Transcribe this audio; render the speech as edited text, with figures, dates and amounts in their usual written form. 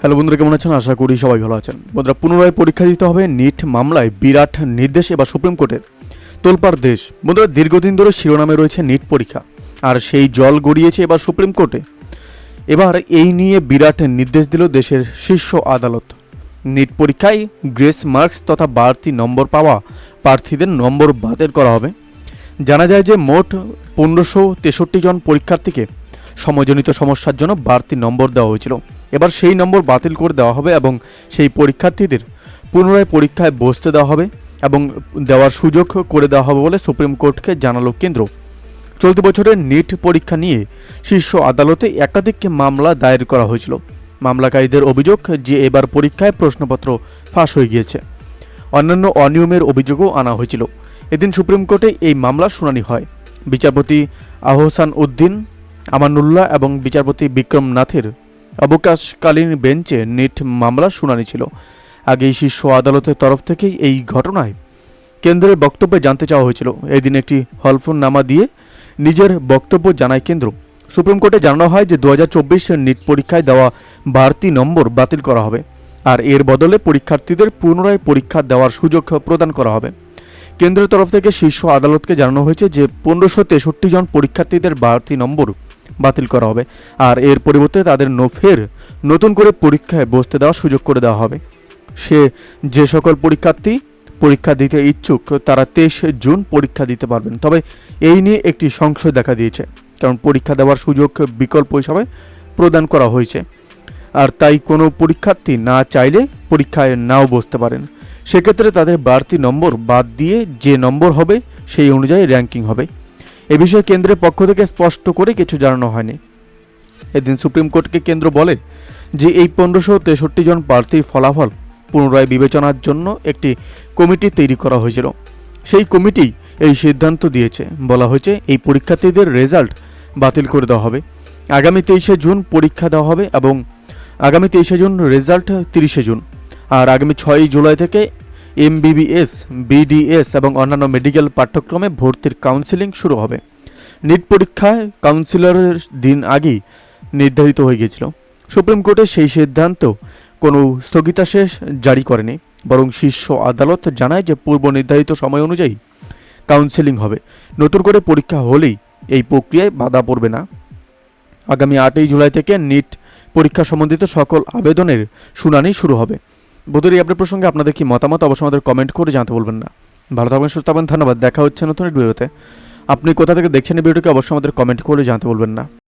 Hello বন্ধুরা, কেমন আছেন? আশা করি সবাই ভালো আছেন। বন্ধুরা, পুনরায় পরীক্ষা দিতে হবে নিট মামলায় বিরাট নির্দেশ এবার সুপ্রিম কোর্টের। তোলপাড় দেশ। বন্ধুরা, দীর্ঘদিন ধরে শিরোনামে রয়েছে নিট পরীক্ষা, আর সেই জল গড়িয়েছে এবার সুপ্রিম কোর্টে। এবার এই নিয়ে বিরাট নির্দেশ দিল দেশের শীর্ষ আদালত। নিট পরীক্ষায় গ্রেস মার্কস তথা বাড়তি নম্বর পাওয়া প্রার্থীদের নম্বর বাতিল করা হবে। জানা যায় যে মোট 1563 জন পরীক্ষার্থীকে সময়জনিত সমস্যার জন্য বাড়তি নম্বর দেওয়া হয়েছিল। এবার সেই নম্বর বাতিল করে দেওয়া হবে এবং সেই পরীক্ষার্থীদের পুনরায় পরীক্ষায় বসতে দেওয়া হবে এবং দেওয়ার সুযোগ করে দেওয়া হবে বলে সুপ্রিম কোর্টকে জানালো কেন্দ্র। চলতি বছরের নিট পরীক্ষা নিয়ে শীর্ষ আদালতে একাধিক মামলা দায়ের করা হয়েছিল। মামলাকারীদের অভিযোগ যে এবার পরীক্ষায় প্রশ্নপত্র ফাঁস হয়ে গিয়েছে। অন্যান্য অনিয়মের অভিযোগও আনা হয়েছিল। এদিন সুপ্রিম কোর্টে এই মামলার শুনানি হয়। বিচারপতি আহসান উদ্দিন আমানুল্লাহ এবং বিচারপতি বিক্রম নাথের অবকাশকালীন বেঞ্চে নিট মামলার শুনানি ছিল। আগেই শীর্ষ আদালতের তরফ থেকে এই ঘটনায় কেন্দ্রের বক্তব্যে জানতে চাওয়া হয়েছিল। এদিন একটি হলফনামা দিয়ে নিজের বক্তব্য জানায় কেন্দ্র। সুপ্রিম কোর্টে জানানো হয় যে 2024 নিট পরীক্ষায় দেওয়া বাড়তি নম্বর বাতিল করা হবে, আর এর বদলে পরীক্ষার্থীদের পুনরায় পরীক্ষা দেওয়ার সুযোগ প্রদান করা হবে। কেন্দ্রের তরফ থেকে শীর্ষ আদালতকে জানানো হয়েছে যে 1563 জন পরীক্ষার্থীদের বাড়তি নম্বর বাতিল করা হবে, আর এর পরিবর্তে তাদের ফের নতুন করে পরীক্ষায় বসতে দেওয়ার সুযোগ করে দেওয়া হবে। যে সকল পরীক্ষার্থী পরীক্ষা দিতে ইচ্ছুক তারা 23 জুন পরীক্ষা দিতে পারবেন। তবে এই নিয়ে একটি সংশয় দেখা দিয়েছে, কারণ পরীক্ষা দেওয়ার সুযোগ বিকল্প হিসাবে প্রদান করা হয়েছে, আর তাই কোনো পরীক্ষার্থী না চাইলে পরীক্ষায় নাও বসতে পারেন। সেক্ষেত্রে তাদের বাড়তি নম্বর বাদ দিয়ে যে নম্বর হবে সেই অনুযায়ী র্যাঙ্কিং হবে। এ বিষয়ে কেন্দ্রের পক্ষ থেকে স্পষ্ট করে কিছু জানানো হয়নি। এদিন সুপ্রিম কোর্টকে কেন্দ্র বলে যে এই 1563 জন প্রার্থীর ফলাফল পুনরায় বিবেচনার জন্য একটি কমিটি তৈরি করা হয়েছিল। সেই কমিটি এই সিদ্ধান্ত দিয়েছে। বলা হয়েছে এই পরীক্ষার্থীদের রেজাল্ট বাতিল করে দেওয়া হবে। আগামী 23 জুন পরীক্ষা দেওয়া হবে এবং আগামী 23 জুন রেজাল্ট 30 জুন, আর আগামী 6 জুলাই থেকে MBBS, BDS এবং অন্যান্য মেডিকেল পাঠ্যক্রমে ভর্তির কাউন্সেলিং শুরু হবে। নিট পরীক্ষায় কাউন্সিলরের দিন আগেই নির্ধারিত হয়ে গিয়েছিল। সুপ্রিম কোর্টের সেই সিদ্ধান্ত কোনো স্থগিতাদেশ জারি করেনি, বরং শীর্ষ আদালত জানায় যে পূর্ব নির্ধারিত সময় অনুযায়ী কাউন্সেলিং হবে। নতুন করে পরীক্ষা হলেই এই প্রক্রিয়ায় বাধা পড়বে না। আগামী 8 জুলাই থেকে নিট পরীক্ষা সম্বন্ধিত সকল আবেদনের শুনানি শুরু হবে। বন্ধুরা, এই আপডেট প্রসঙ্গে আপনাদের কি মতামত অবশ্যই আমাদের কমেন্ট করে জানতে বলবেন না। ভালো থাকবেন, সুস্থ থাকবেন, ধন্যবাদ। দেখা হচ্ছে নতুন ভিডিওতে। আপনি কোথা থেকে দেখছেন এই ভিডিওকে অবশ্যই আমাদের কমেন্ট করে জানতে বলবেন না।